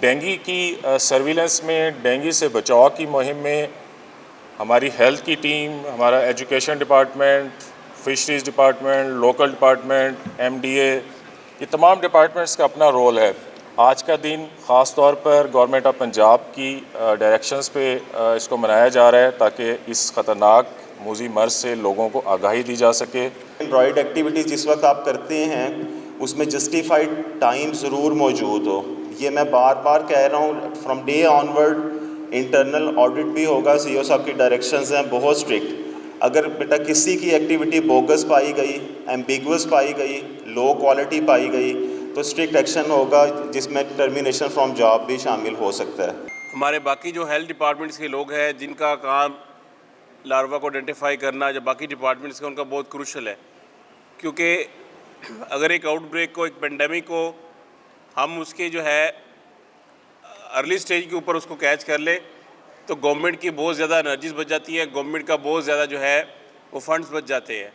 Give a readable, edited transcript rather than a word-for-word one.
Dengue की surveillance में, dengue से बचाव की मुहिम में हमारी हेल्थ की टीम, हमारा education department, fisheries department, local department, MDA, ये तमाम डिपार्टमेंट्स का अपना रोल है। आज का दिन ख़ास तौर पर गवर्नमेंट ऑफ पंजाब की डायरेक्शंस पे इसको मनाया जा रहा है ताकि इस ख़तरनाक मूज़ी मर्ज़ से लोगों को आगाही दी जा सके। एंड्रॉयड एक्टिविटीज़ जिस वक्त आप करते हैं उसमें जस्टिफाइड टाइम ज़रूर मौजूद हो। ये मैं बार बार कह रहा हूँ, from day onward internal audit भी होगा। सीईओ साहब की डायरेक्शंस हैं बहुत स्ट्रिक्ट। अगर बेटा किसी की एक्टिविटी बोगस पाई गई, एम्बिगुअस पाई गई, लो क्वालिटी पाई गई, तो स्ट्रिक्ट एक्शन होगा जिसमें टर्मिनेशन फ्रॉम जॉब भी शामिल हो सकता है। हमारे बाकी जो हेल्थ डिपार्टमेंट्स के लोग हैं जिनका काम लार्वा को आइडेंटिफाई करना, जो बाकी डिपार्टमेंट्स का उनका बहुत क्रूशल है, क्योंकि अगर एक आउटब्रेक को, एक पेंडेमिक को हम उसके जो है अर्ली स्टेज के ऊपर उसको कैच कर ले तो गवर्नमेंट की बहुत ज़्यादा एनर्जीज बच जाती है, गवर्नमेंट का बहुत ज़्यादा जो है वो फंड्स बच जाते हैं।